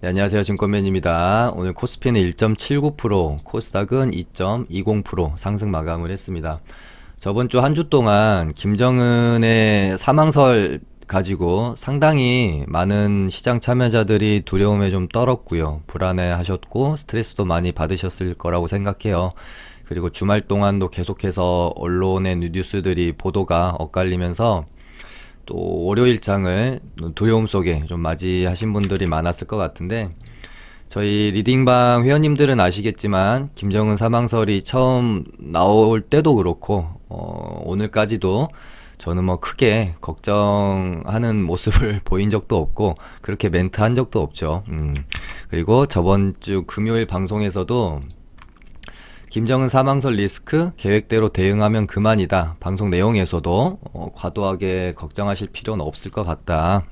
네, 안녕하세요. 증권맨입니다. 오늘 코스피는 1.79%, 코스닥은 2.20% 상승 마감을 했습니다. 저번 주 한 주 동안 김정은의 사망설 가지고 상당히 많은 시장 참여자들이 두려움에 좀 떨었고요. 불안해 하셨고 스트레스도 많이 받으셨을 거라고 생각해요. 그리고 주말 동안도 계속해서 언론의 뉴스들이 보도가 엇갈리면서 또 월요일장을 두려움 속에 좀 맞이하신 분들이 많았을 것 같은데, 저희 리딩방 회원님들은 아시겠지만 김정은 사망설이 처음 나올 때도 그렇고 오늘까지도 저는 뭐 크게 걱정하는 모습을 보인 적도 없고 그렇게 멘트한 적도 없죠. 그리고 저번 주 금요일 방송에서도 김정은 사망설 리스크 계획대로 대응하면 그만이다. 방송 내용에서도 과도하게 걱정하실 필요는 없을 것 같다.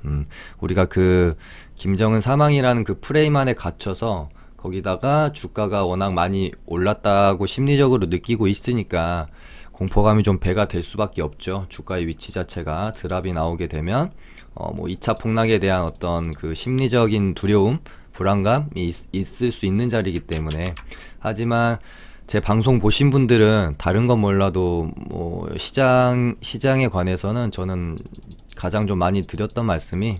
우리가 그 김정은 사망이라는 그 프레임 안에 갇혀서 거기다가 주가가 워낙 많이 올랐다고 심리적으로 느끼고 있으니까 공포감이 좀 배가 될 수밖에 없죠. 주가의 위치 자체가 드랍이 나오게 되면 뭐 2차 폭락에 대한 어떤 그 심리적인 두려움, 불안감이 있을 수 있는 자리이기 때문에. 하지만 제 방송 보신 분들은 다른 건 몰라도 뭐 시장에 관해서는 저는 가장 좀 많이 드렸던 말씀이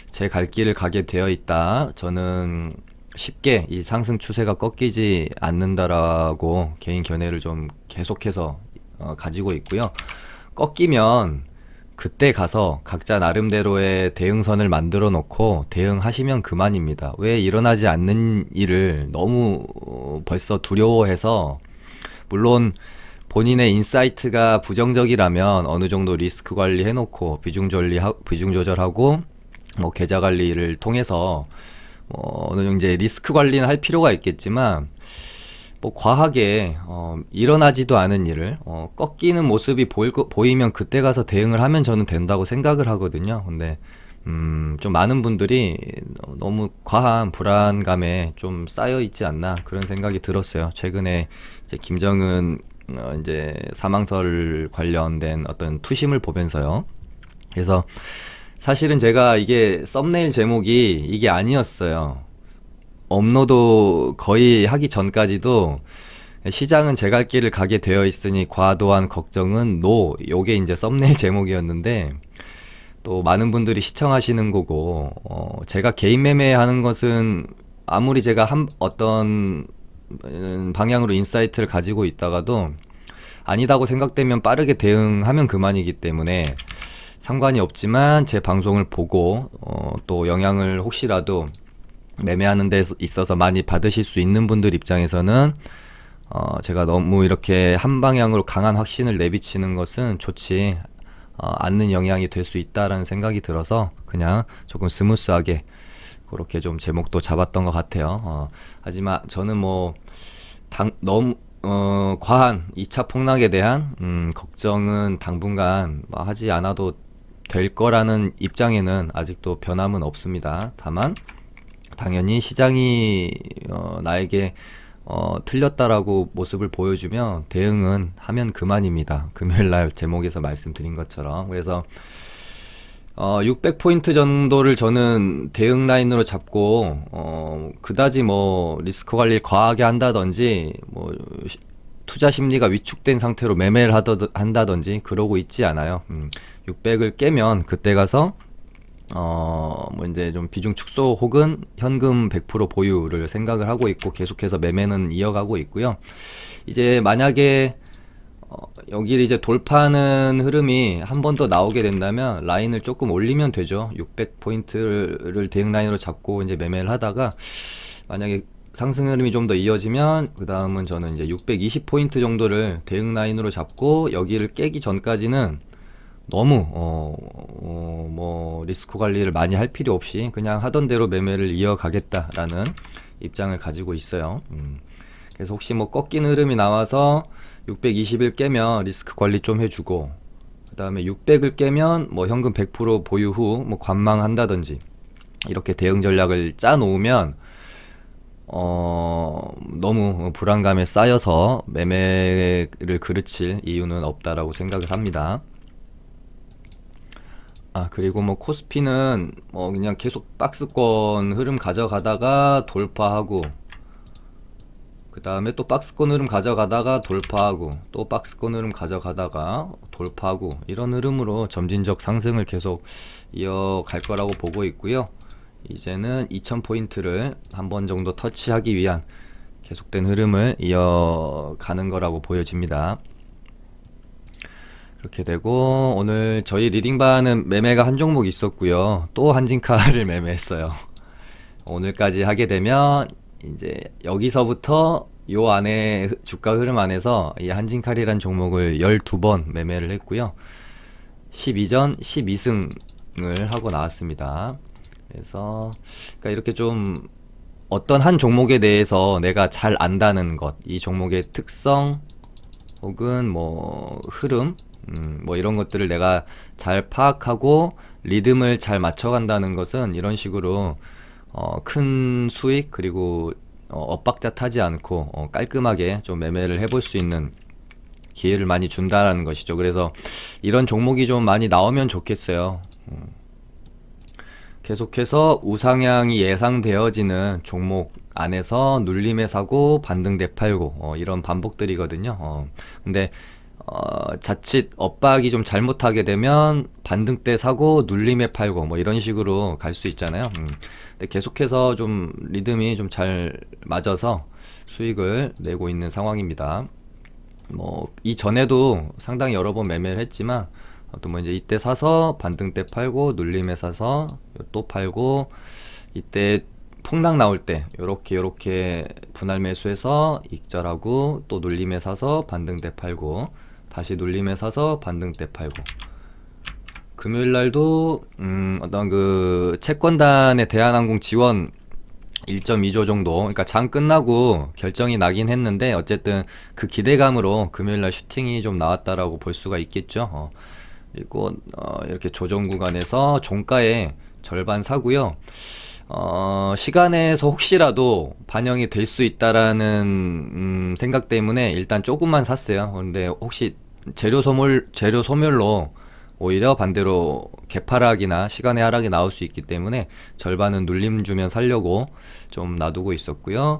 제 갈 길을 가게 되어 있다. 저는 쉽게 이 상승 추세가 꺾이지 않는다라고 개인 견해를 좀 계속해서 가지고 있고요. 꺾이면 그때 가서 각자 나름대로의 대응선을 만들어 놓고 대응하시면 그만입니다. 왜 일어나지 않는 일을 너무 벌써 두려워해서, 물론 본인의 인사이트가 부정적이라면 어느 정도 리스크 관리 해놓고 비중 조절하고 뭐 계좌 관리를 통해서 어느 정도 이제 리스크 관리는 할 필요가 있겠지만, 뭐 과하게 일어나지도 않은 일을 꺾이는 모습이 보이면 그때 가서 대응을 하면 저는 된다고 생각을 하거든요. 근데 좀 많은 분들이 너무 과한 불안감에 좀 쌓여 있지 않나 그런 생각이 들었어요. 최근에 이제 김정은 이제 사망설 관련된 어떤 투심을 보면서요. 그래서 사실은 제가 이게 썸네일 제목이 이게 아니었어요. 업로드 거의 하기 전까지도 시장은 제 갈 길을 가게 되어 있으니 과도한 걱정은 노, 요게 이제 썸네일 제목이었는데, 또 많은 분들이 시청하시는 거고 제가 개인 매매하는 것은 아무리 제가 어떤 방향으로 인사이트를 가지고 있다가도 아니다고 생각되면 빠르게 대응하면 그만이기 때문에 상관이 없지만, 제 방송을 보고 또 영향을 혹시라도 매매하는 데 있어서 많이 받으실 수 있는 분들 입장에서는 제가 너무 이렇게 한 방향으로 강한 확신을 내비치는 것은 좋지 않는 영향이 될 수 있다라는 생각이 들어서 그냥 조금 스무스하게 그렇게 좀 제목도 잡았던 것 같아요. 하지만 저는 뭐 너무 과한 2차 폭락에 대한 걱정은 당분간 뭐 하지 않아도 될 거라는 입장에는 아직도 변함은 없습니다. 다만 당연히 시장이 나에게 틀렸다라고 모습을 보여주면 대응은 하면 그만입니다. 금요일날 제목에서 말씀드린 것처럼. 그래서 600포인트 정도를 저는 대응 라인으로 잡고 그다지 뭐 리스크 관리를 과하게 한다든지 뭐 투자 심리가 위축된 상태로 매매를 한다든지 그러고 있지 않아요. 600을 깨면 그때 가서 뭐 이제 좀 비중 축소 혹은 현금 100% 보유를 생각을 하고 있고 계속해서 매매는 이어가고 있고요. 이제 만약에 여기를 이제 돌파하는 흐름이 한 번 더 나오게 된다면 라인을 조금 올리면 되죠. 600포인트를 대응 라인으로 잡고 이제 매매를 하다가 만약에 상승 흐름이 좀 더 이어지면 그 다음은 저는 이제 620포인트 정도를 대응 라인으로 잡고 여기를 깨기 전까지는 너무 뭐 리스크 관리를 많이 할 필요 없이 그냥 하던 대로 매매를 이어가겠다라는 입장을 가지고 있어요. 그래서 혹시 뭐 꺾이는 흐름이 나와서 620일 깨면 리스크 관리 좀 해주고, 그 다음에 600을 깨면 뭐 현금 100% 보유 후 뭐 관망한다든지 이렇게 대응 전략을 짜 놓으면 너무 불안감에 쌓여서 매매를 그르칠 이유는 없다라고 생각을 합니다. 그리고 뭐 코스피는 뭐 그냥 계속 박스권 흐름 가져가다가 돌파하고, 그 다음에 또 박스권 흐름 가져가다가 돌파하고, 또 박스권 흐름 가져가다가 돌파하고, 이런 흐름으로 점진적 상승을 계속 이어갈 거라고 보고 있고요. 이제는 2000포인트를 한 번 정도 터치하기 위한 계속된 흐름을 이어가는 거라고 보여집니다. 그렇게 되고, 오늘 저희 리딩반은 매매가 한 종목 있었고요. 또 한진카를 매매했어요. 오늘까지 하게 되면 이제 여기서부터 요 안에 주가 흐름 안에서 이 한진칼이란 종목을 12번 매매를 했고요. 12전 12승을 하고 나왔습니다. 그래서 그러니까 이렇게 좀 어떤 한 종목에 대해서 내가 잘 안다는 것, 이 종목의 특성 혹은 뭐 흐름, 뭐 이런 것들을 내가 잘 파악하고 리듬을 잘 맞춰간다는 것은 이런 식으로 큰 수익 그리고 엇박자 타지 않고 깔끔하게 좀 매매를 해볼 수 있는 기회를 많이 준다라는 것이죠. 그래서 이런 종목이 좀 많이 나오면 좋겠어요. 계속해서 우상향이 예상되어지는 종목 안에서 눌림에 사고 반등돼 팔고 이런 반복들이거든요. 근데 자칫 엇박이 좀 잘못하게 되면 반등 때 사고 눌림에 팔고 뭐 이런 식으로 갈 수 있잖아요. 근데 계속해서 좀 리듬이 좀 잘 맞아서 수익을 내고 있는 상황입니다. 뭐 이전에도 상당히 여러 번 매매를 했지만 또 뭐 이제 이때 사서 반등 때 팔고 눌림에 사서 또 팔고, 이때 폭락 나올 때 요렇게 분할 매수해서 익절하고 또 눌림에 사서 반등 때 팔고 다시 눌림에 사서 반등 때 팔고, 금요일 날도 어떤 그 채권단의 대한항공 지원 1.2조 정도, 그러니까 장 끝나고 결정이 나긴 했는데 어쨌든 그 기대감으로 금요일 날 슈팅이 좀 나왔다라고 볼 수가 있겠죠. 그리고 이렇게 조정 구간에서 종가의 절반 사고요. 시간에서 혹시라도 반영이 될 수 있다라는 생각 때문에 일단 조금만 샀어요. 그런데 혹시 재료 소멸로 오히려 반대로 개파락이나 시간의 하락이 나올 수 있기 때문에 절반은 눌림 주면 살려고 좀 놔두고 있었고요.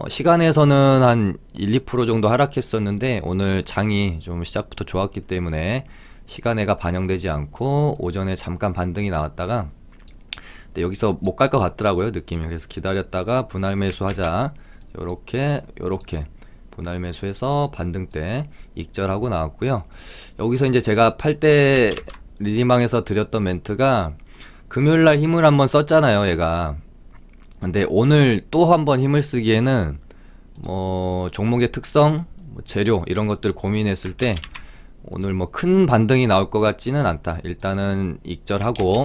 시간에서는 한 1, 2% 정도 하락했었는데 오늘 장이 좀 시작부터 좋았기 때문에 시간에가 반영되지 않고 오전에 잠깐 반등이 나왔다가 근데 여기서 못 갈 것 같더라고요, 느낌이. 그래서 기다렸다가 분할 매수하자, 요렇게 분할 매수해서 반등 때 익절하고 나왔고요. 여기서 이제 제가 팔 때 리딩방에서 드렸던 멘트가 금요일날 힘을 한번 썼잖아요, 얘가. 근데 오늘 또 한번 힘을 쓰기에는 뭐 종목의 특성, 뭐 재료 이런 것들 고민했을 때 오늘 뭐 큰 반등이 나올 것 같지는 않다. 일단은 익절하고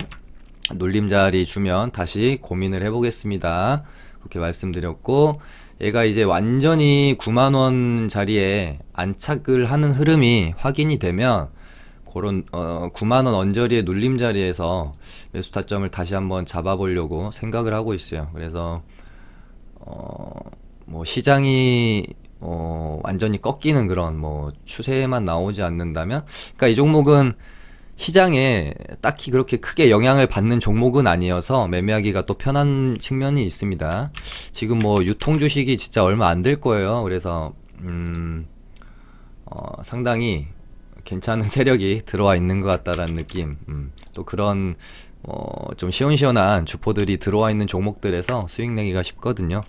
눌림자리 주면 다시 고민을 해보겠습니다. 그렇게 말씀드렸고, 얘가 이제 완전히 9만원 자리에 안착을 하는 흐름이 확인이 되면 그런 9만원 언저리의 눌림 자리에서 매수 타점을 다시 한번 잡아보려고 생각을 하고 있어요. 그래서 뭐 시장이 완전히 꺾이는 그런 뭐 추세만 나오지 않는다면, 그러니까 이 종목은 시장에 딱히 그렇게 크게 영향을 받는 종목은 아니어서 매매하기가 또 편한 측면이 있습니다. 지금 뭐 유통 주식이 진짜 얼마 안 될 거예요. 그래서 상당히 괜찮은 세력이 들어와 있는 것 같다라는 느낌. 또 그런 좀 시원시원한 주포들이 들어와 있는 종목들에서 수익 내기가 쉽거든요.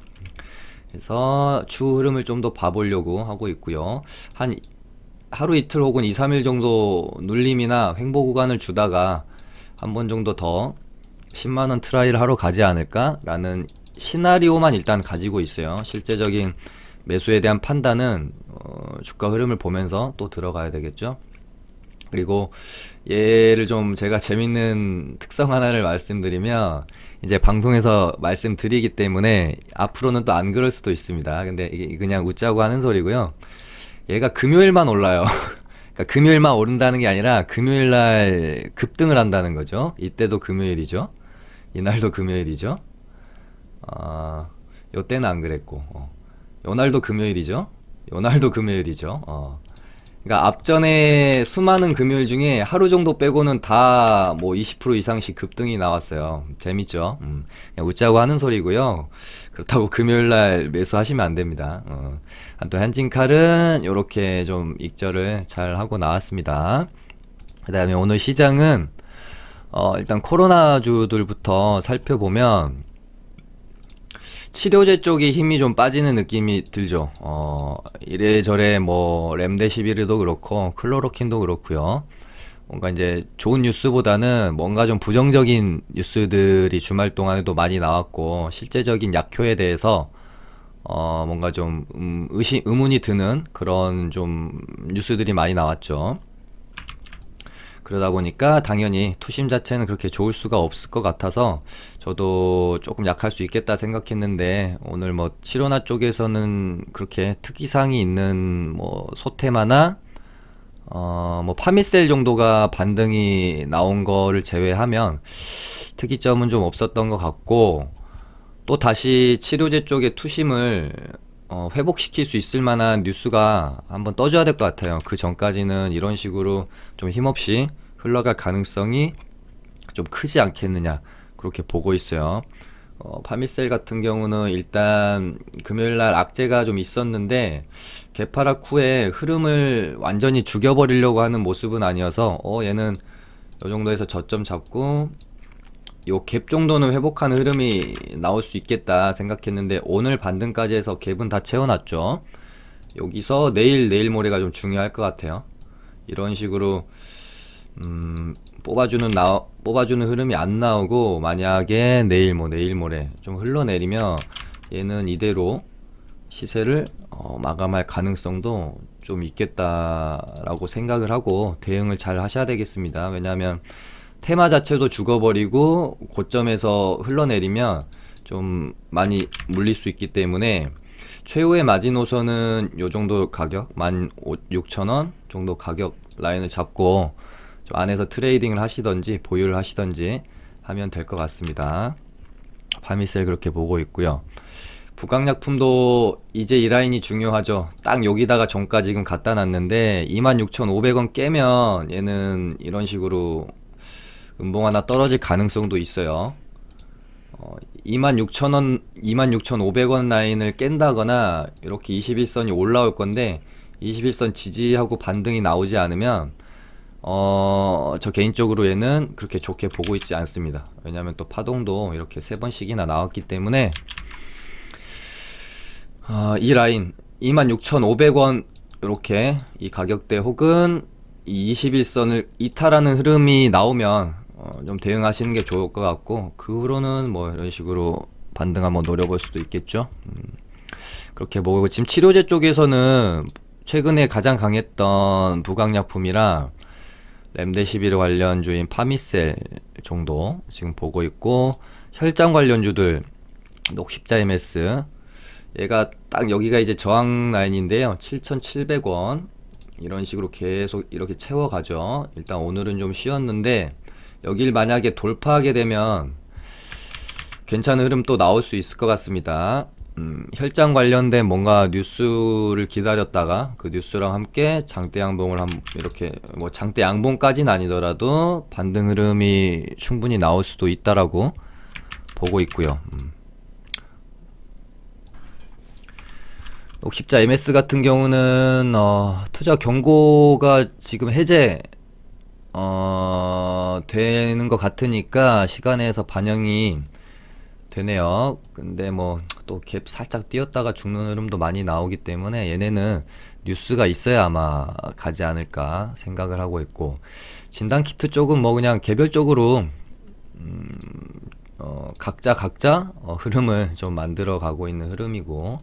그래서 추후 흐름을 좀 더 봐보려고 하고 있고요. 한 하루 이틀 혹은 2, 3일 정도 눌림이나 횡보 구간을 주다가 한 번 정도 더 10만원 트라이를 하러 가지 않을까 라는 시나리오만 일단 가지고 있어요. 실제적인 매수에 대한 판단은 주가 흐름을 보면서 또 들어가야 되겠죠. 그리고 얘를 좀 제가 재밌는 특성 하나를 말씀드리면, 이제 방송에서 말씀드리기 때문에 앞으로는 또 안 그럴 수도 있습니다. 근데 이게 그냥 웃자고 하는 소리고요. 얘가 금요일만 올라요. 그러니까 금요일만 오른다는 게 아니라 금요일날 급등을 한다는 거죠. 이때도 금요일이죠. 이날도 금요일이죠. 요때는 안 그랬고, 요날도 금요일이죠. 요날도 금요일이죠. 그러니까 앞전에 수많은 금요일 중에 하루 정도 빼고는 다 뭐 20% 이상씩 급등이 나왔어요. 재밌죠? 그냥 웃자고 하는 소리고요. 그렇다고 금요일 날 매수하시면 안 됩니다. 또 한진칼은 이렇게 좀 익절을 잘 하고 나왔습니다. 그다음에 오늘 시장은 일단 코로나주들부터 살펴보면 치료제 쪽이 힘이 좀 빠지는 느낌이 들죠. 이래저래 뭐 렘데시비르도 그렇고 클로로킨도 그렇고요. 뭔가 이제 좋은 뉴스보다는 뭔가 좀 부정적인 뉴스들이 주말 동안에도 많이 나왔고 실제적인 약효에 대해서 뭔가 좀 의문이 드는 그런 좀 뉴스들이 많이 나왔죠. 그러다 보니까 당연히 투심 자체는 그렇게 좋을 수가 없을 것 같아서 저도 조금 약할 수 있겠다 생각했는데 오늘 뭐 치료나 쪽에서는 그렇게 특이사항이 있는 뭐 소테마나 뭐 파미셀 정도가 반등이 나온 거를 제외하면 특이점은 좀 없었던 것 같고 또 다시 치료제 쪽의 투심을 회복시킬 수 있을 만한 뉴스가 한번 떠줘야 될 것 같아요. 그 전까지는 이런 식으로 좀 힘없이 흘러갈 가능성이 좀 크지 않겠느냐 그렇게 보고 있어요. 파미셀 같은 경우는 일단 금요일날 악재가 좀 있었는데 개파락 후에 흐름을 완전히 죽여버리려고 하는 모습은 아니어서 얘는 이 정도에서 저점 잡고 요 갭 정도는 회복하는 흐름이 나올 수 있겠다 생각했는데 오늘 반등까지 해서 갭은 다 채워놨죠. 여기서 내일 모레가 좀 중요할 것 같아요. 이런 식으로 뽑아주는 흐름이 안 나오고 만약에 내일 모레 좀 흘러내리면 얘는 이대로 시세를 마감할 가능성도 좀 있겠다라고 생각을 하고 대응을 잘 하셔야 되겠습니다. 왜냐하면 테마 자체도 죽어버리고 고점에서 흘러내리면 좀 많이 물릴 수 있기 때문에 최후의 마지노선은 요 정도 가격 16,000원 정도 가격 라인을 잡고 좀 안에서 트레이딩을 하시던지 보유를 하시던지 하면 될 것 같습니다. 파미셀 그렇게 보고 있고요. 북강약품도 이제 이 라인이 중요하죠. 딱 여기다가 종가 지금 갖다 놨는데 26,500원 깨면 얘는 이런 식으로 음봉 하나 떨어질 가능성도 있어요. 26,000원, 26,500원 라인을 깬다거나 이렇게 21선이 올라올 건데 21선 지지하고 반등이 나오지 않으면 저 개인적으로 얘는 그렇게 좋게 보고 있지 않습니다. 왜냐하면 또 파동도 이렇게 3번씩이나 나왔기 때문에 이 라인 26,500원 이렇게 이 가격대 혹은 이 21선을 이탈하는 흐름이 나오면 좀 대응하시는 게 좋을 것 같고 그 후로는 뭐 이런 식으로 반등 한번 노려볼 수도 있겠죠. 그렇게 보고 지금 치료제 쪽에서는 최근에 가장 강했던 부강약품이랑 렘데시비르 관련주인 파미셀 정도 지금 보고 있고 혈장 관련주들 녹십자 MS 얘가 딱 여기가 이제 저항 라인인데요. 7,700원 이런 식으로 계속 이렇게 채워가죠. 일단 오늘은 좀 쉬었는데 여길 만약에 돌파하게 되면 괜찮은 흐름 또 나올 수 있을 것 같습니다. 혈장 관련된 뭔가 뉴스를 기다렸다가 그 뉴스랑 함께 장대 양봉을 이렇게 뭐 장대 양봉까지는 아니더라도 반등 흐름이 충분히 나올 수도 있다라고 보고 있고요. 녹십자 MS 같은 경우는 투자 경고가 지금 해제 되는 것 같으니까 시간에서 반영이 되네요. 근데 뭐 또 갭 살짝 띄었다가 죽는 흐름도 많이 나오기 때문에 얘네는 뉴스가 있어야 아마 가지 않을까 생각을 하고 있고 진단키트 쪽은 뭐 그냥 개별적으로 각자 흐름을 좀 만들어 가고 있는 흐름이고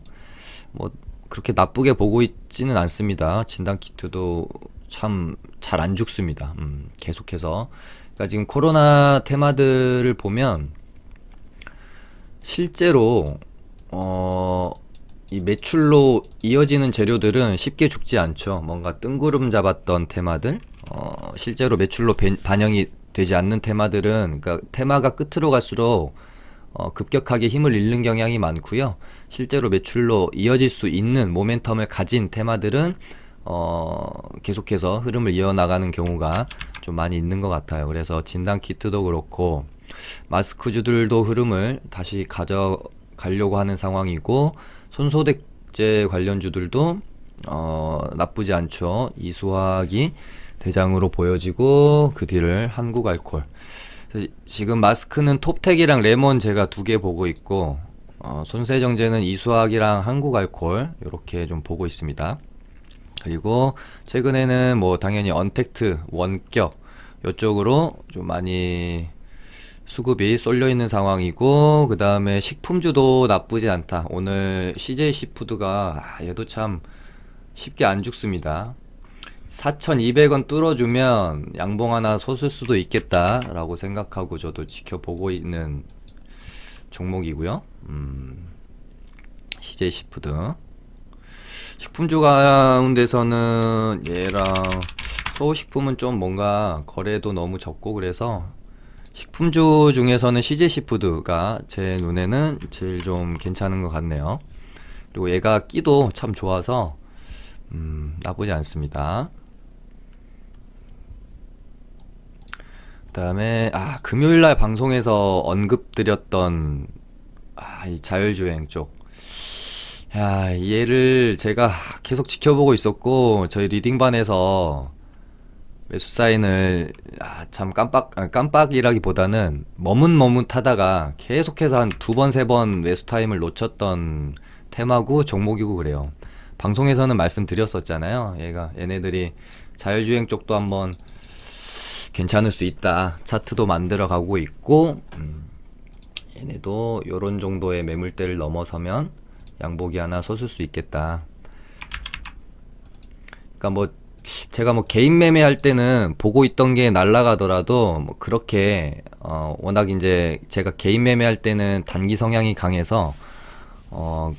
뭐 그렇게 나쁘게 보고 있지는 않습니다. 진단키트도 참 잘 안 죽습니다. 계속해서 그러니까 지금 코로나 테마들을 보면 실제로 이 매출로 이어지는 재료들은 쉽게 죽지 않죠. 뭔가 뜬구름 잡았던 테마들 실제로 매출로 반영이 되지 않는 테마들은 그러니까 테마가 끝으로 갈수록 급격하게 힘을 잃는 경향이 많고요. 실제로 매출로 이어질 수 있는 모멘텀을 가진 테마들은 계속해서 흐름을 이어나가는 경우가 좀 많이 있는 것 같아요. 그래서 진단 키트도 그렇고 마스크주들도 흐름을 다시 가져가려고 하는 상황이고, 손소독제 관련주들도 나쁘지 않죠. 이수학이 대장으로 보여지고 그 뒤를 한국알콜. 지금 마스크는 톱텍이랑 레몬 제가 두 개 보고 있고, 손세정제는 이수학이랑 한국알콜 이렇게 좀 보고 있습니다. 그리고 최근에는 뭐 당연히 언택트, 원격 이쪽으로 좀 많이 수급이 쏠려 있는 상황이고, 그 다음에 식품주도 나쁘지 않다. 오늘 CJ 시푸드가 얘도 참 쉽게 안 죽습니다. 4,200원 뚫어주면 양봉 하나 솟을 수도 있겠다라고 생각하고 저도 지켜보고 있는 종목이고요. CJ 시푸드. 식품주 가운데서는 얘랑 서울식품은 좀 뭔가 거래도 너무 적고, 그래서 식품주 중에서는 CJ 시푸드가 제 눈에는 제일 좀 괜찮은 것 같네요. 그리고 얘가 끼도 참 좋아서 나쁘지 않습니다. 그 다음에 금요일날 방송에서 언급드렸던 이 자율주행 쪽, 얘를 제가 계속 지켜보고 있었고, 저희 리딩반에서 매수 사인을 참 깜빡이라기보다는 머뭇머뭇하다가 계속해서 한 두 번, 세 번 매수 타임을 놓쳤던 테마고 종목이고 그래요. 방송에서는 말씀드렸었잖아요. 얘네들이 자율주행 쪽도 한번 괜찮을 수 있다. 차트도 만들어 가고 있고, 얘네도 요런 정도의 매물대를 넘어서면 양복이 하나 솟을 수 있겠다. 그러니까 뭐 제가 뭐 개인 매매할 때는 보고 있던 게 날아가더라도 뭐 그렇게 워낙 이제 제가 개인 매매할 때는 단기 성향이 강해서 뭐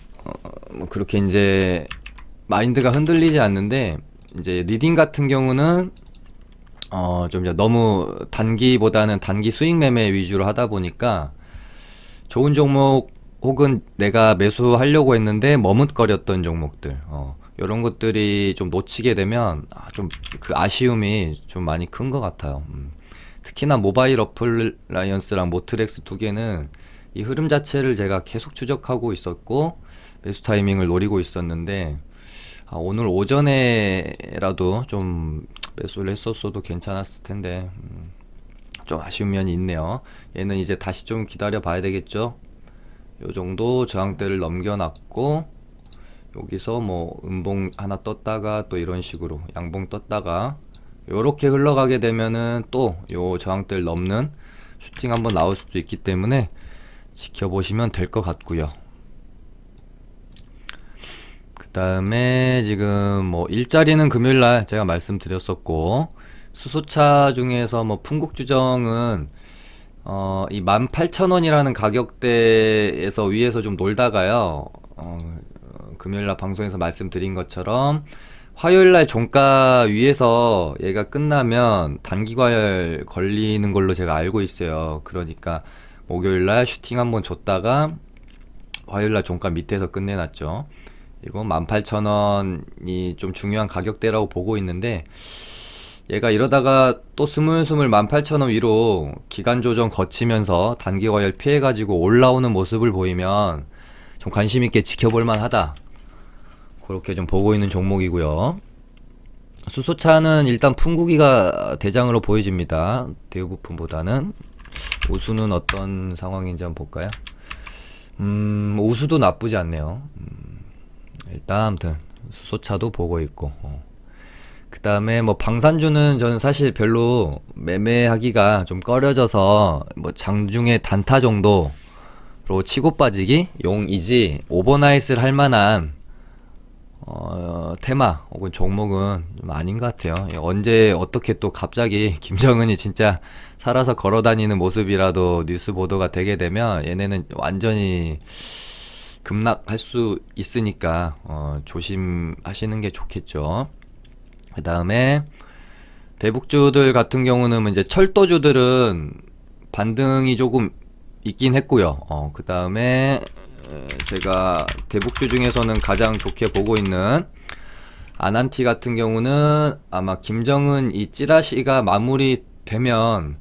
그렇게 이제 마인드가 흔들리지 않는데, 이제 리딩 같은 경우는 좀 이제 너무 단기보다는 단기 수익 매매 위주로 하다 보니까 좋은 종목 혹은 내가 매수하려고 했는데 머뭇거렸던 종목들, 이런 것들이 좀 놓치게 되면 좀 그 아쉬움이 좀 많이 큰 것 같아요. 특히나 모바일 어플라이언스랑 모트렉스 두 개는 이 흐름 자체를 제가 계속 추적하고 있었고 매수 타이밍을 노리고 있었는데, 오늘 오전에라도 좀 매수를 했었어도 괜찮았을 텐데 좀 아쉬운 면이 있네요. 얘는 이제 다시 좀 기다려 봐야 되겠죠. 요 정도 저항대를 넘겨놨고, 여기서 뭐 음봉 하나 떴다가 또 이런 식으로 양봉 떴다가 요렇게 흘러가게 되면은 또 요 저항대를 넘는 슈팅 한번 나올 수도 있기 때문에 지켜보시면 될 것 같고요. 그 다음에 지금 뭐 일자리는 금요일날 제가 말씀드렸었고, 수소차 중에서 뭐 풍국주정은 이 18,000원이라는 가격대에서 위에서 좀 놀다가요, 금요일날 방송에서 말씀드린 것처럼 화요일날 종가 위에서 얘가 끝나면 단기과열 걸리는 걸로 제가 알고 있어요. 그러니까 목요일날 슈팅 한번 줬다가 화요일날 종가 밑에서 끝내놨죠. 이거 18,000원이 좀 중요한 가격대라고 보고 있는데, 얘가 이러다가 또 스물스물 18,000원 위로 기간 조정 거치면서 단기 과열 피해가지고 올라오는 모습을 보이면 좀 관심 있게 지켜볼 만하다. 그렇게 좀 보고 있는 종목이고요. 수소차는 일단 풍국이가 대장으로 보여집니다. 대우부품보다는. 우수는 어떤 상황인지 한번 볼까요? 우수도 나쁘지 않네요. 일단 아무튼 수소차도 보고 있고, 그 다음에 뭐 방산주는 저는 사실 별로 매매하기가 좀 꺼려져서 뭐 장중에 단타 정도로 치고 빠지기 용이지, 오버나잇을 할 만한 테마 혹은 종목은 좀 아닌 것 같아요. 언제 어떻게 또 갑자기 김정은이 진짜 살아서 걸어다니는 모습이라도 뉴스 보도가 되게 되면 얘네는 완전히 급락할 수 있으니까 조심하시는 게 좋겠죠. 그 다음에 대북주들 같은 경우는 이제 철도주들은 반등이 조금 있긴 했고요. 그 다음에 제가 대북주 중에서는 가장 좋게 보고 있는 아난티 같은 경우는 아마 김정은 이 찌라시가 마무리되면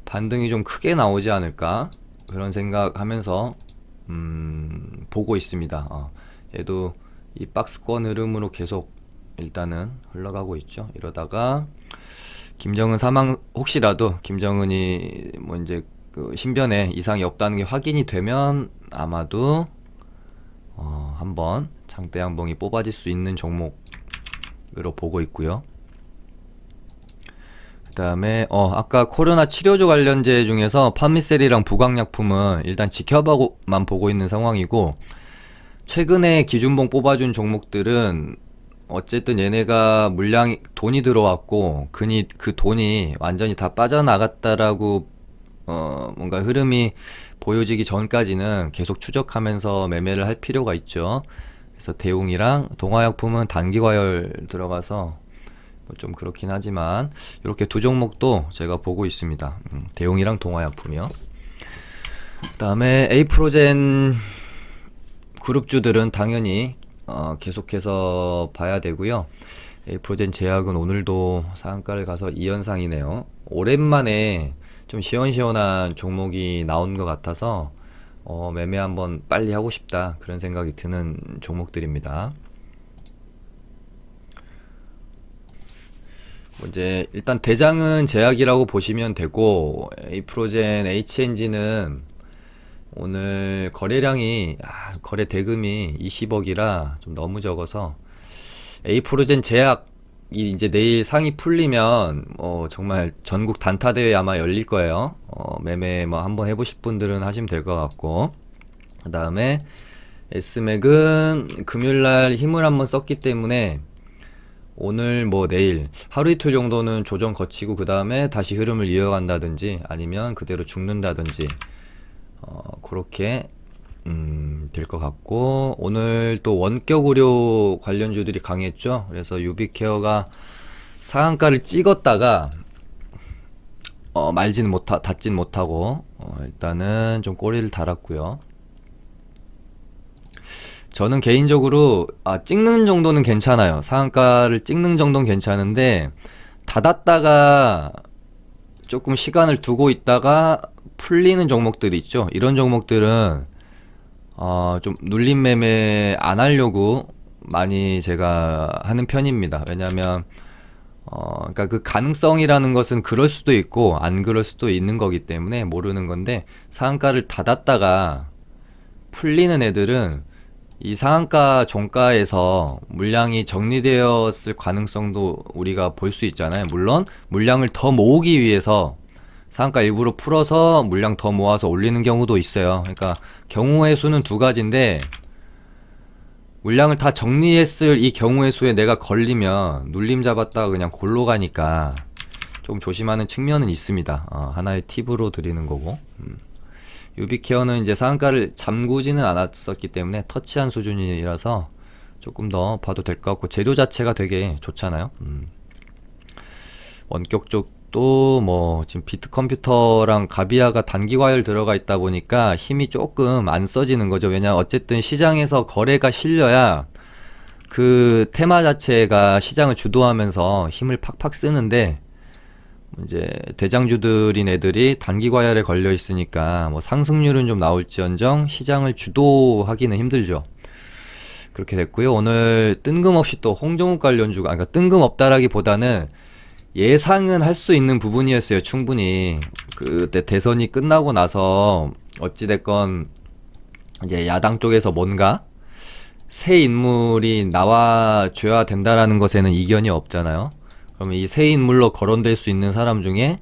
반등이 좀 크게 나오지 않을까 그런 생각하면서 보고 있습니다. 얘도 이 박스권 흐름으로 계속 일단은 흘러가고 있죠. 이러다가 김정은 사망, 혹시라도 김정은이 뭐 이제 그 신변에 이상이 없다는 게 확인이 되면 아마도 한번 장대 양봉이 뽑아질 수 있는 종목으로 보고 있고요. 그 다음에 아까 코로나 치료조 관련제 중에서 파미셀이랑 부강약품은 일단 지켜보고만 보고 있는 상황이고, 최근에 기준봉 뽑아준 종목들은 어쨌든 얘네가 물량이 돈이 들어왔고 그 돈이 완전히 다 빠져나갔다라고 뭔가 흐름이 보여지기 전까지는 계속 추적하면서 매매를 할 필요가 있죠. 그래서 대웅이랑 동화약품은 단기 과열 들어가서 뭐좀 그렇긴 하지만 이렇게 두 종목도 제가 보고 있습니다. 대웅이랑 동화약품이요. 그다음에 에이프로젠 그룹주들은 당연히 계속해서 봐야 되고요. 에이프로젠 제약은 오늘도 상한가를 가서 2연상이네요. 오랜만에 좀 시원시원한 종목이 나온 것 같아서 매매 한번 빨리 하고 싶다 그런 생각이 드는 종목들입니다. 이제 일단 대장은 제약이라고 보시면 되고, 에이프로젠 HNG는 오늘 거래량이 거래 대금이 20억이라 좀 너무 적어서, 에이프로젠 제약이 이제 내일 상이 풀리면 정말 전국 단타 대회 아마 열릴 거예요. 매매 뭐 한번 해보실 분들은 하시면 될 것 같고, 그 다음에 S맥은 금요일날 힘을 한번 썼기 때문에 오늘 뭐 내일 하루 이틀 정도는 조정 거치고 그 다음에 다시 흐름을 이어간다든지 아니면 그대로 죽는다든지 그렇게 될 것 같고, 오늘 또 원격 의료 관련주들이 강했죠. 그래서 유비케어가 상한가를 찍었다가 닿진 못하고 일단은 좀 꼬리를 달았고요. 저는 개인적으로 찍는 정도는 괜찮아요. 상한가를 찍는 정도는 괜찮은데 닫았다가 조금 시간을 두고 있다가 풀리는 종목들이 있죠. 이런 종목들은 좀 눌림 매매 안 하려고 많이 제가 하는 편입니다. 왜냐하면 그러니까 그 가능성이라는 것은 그럴 수도 있고 안 그럴 수도 있는 거기 때문에 모르는 건데, 상한가를 닫았다가 풀리는 애들은 이 상한가 종가에서 물량이 정리되었을 가능성도 우리가 볼 수 있잖아요. 물론 물량을 더 모으기 위해서 상한가 일부러 풀어서 물량 더 모아서 올리는 경우도 있어요. 그러니까 경우의 수는 두 가지인데, 물량을 다 정리했을 이 경우의 수에 내가 걸리면 눌림 잡았다가 그냥 골로 가니까 좀 조심하는 측면은 있습니다. 하나의 팁으로 드리는 거고. 유비케어는 이제 상한가를 잠그지는 않았었기 때문에 터치한 수준이라서 조금 더 봐도 될 것 같고, 재료 자체가 되게 좋잖아요. 원격 쪽도 뭐 지금 비트컴퓨터랑 가비아가 단기 과열 들어가 있다 보니까 힘이 조금 안 써지는 거죠. 왜냐 어쨌든 시장에서 거래가 실려야 그 테마 자체가 시장을 주도하면서 힘을 팍팍 쓰는데, 이제 대장주들인 애들이 단기 과열에 걸려 있으니까 뭐 상승률은 좀 나올지언정 시장을 주도하기는 힘들죠. 그렇게 됐고요. 오늘 뜬금없이 또 홍정욱 관련주가, 그러니까 뜬금없다라기보다는 예상은 할 수 있는 부분이었어요. 충분히 그때 대선이 끝나고 나서 어찌됐건 이제 야당 쪽에서 뭔가 새 인물이 나와줘야 된다라는 것에는 이견이 없잖아요. 그러면 이 새 인물로 거론될 수 있는 사람 중에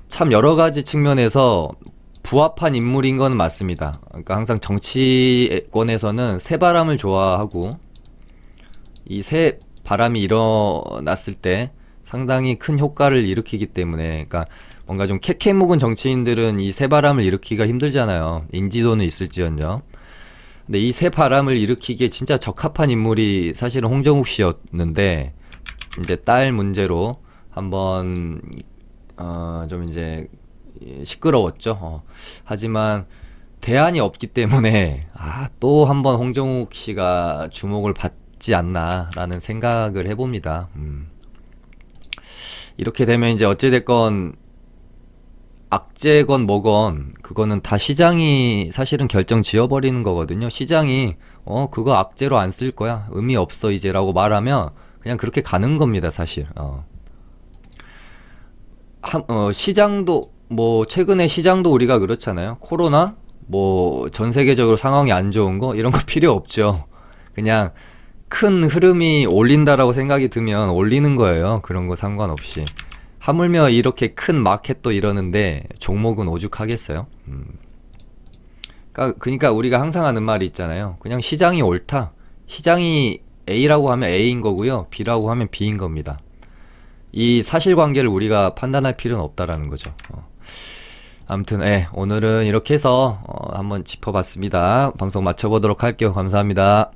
참 여러 가지 측면에서 부합한 인물인 건 맞습니다. 그러니까 항상 정치권에서는 새 바람을 좋아하고, 이 새 바람이 일어났을 때 상당히 큰 효과를 일으키기 때문에, 그러니까 뭔가 좀 캐캐 묵은 정치인들은 이 새 바람을 일으키기가 힘들잖아요. 인지도는 있을지언정. 근데 이 새 바람을 일으키기에 진짜 적합한 인물이 사실은 홍정욱 씨였는데, 이제 딸 문제로 한번 좀 이제 시끄러웠죠. 하지만 대안이 없기 때문에 또 한번 홍정욱 씨가 주목을 있지 않나라는 생각을 해봅니다. 이렇게 되면 이제 어찌됐건 악재건 뭐건 그거는 다 시장이 사실은 결정 지어버리는 거거든요. 시장이 그거 악재로 안 쓸 거야, 의미 없어 이제라고 말하면 그냥 그렇게 가는 겁니다 사실. 시장도 뭐 최근에 시장도 우리가 그렇잖아요. 코로나 뭐 전 세계적으로 상황이 안 좋은 거 이런 거 필요 없죠. 그냥 큰 흐름이 올린다라고 생각이 들면 올리는 거예요. 그런 거 상관없이. 하물며 이렇게 큰 마켓도 이러는데 종목은 오죽하겠어요? 그러니까 우리가 항상 하는 말이 있잖아요. 그냥 시장이 옳다. 시장이 A라고 하면 A인 거고요. B라고 하면 B인 겁니다. 이 사실관계를 우리가 판단할 필요는 없다라는 거죠. 아무튼 오늘은 이렇게 해서 한번 짚어봤습니다. 방송 마쳐보도록 할게요. 감사합니다.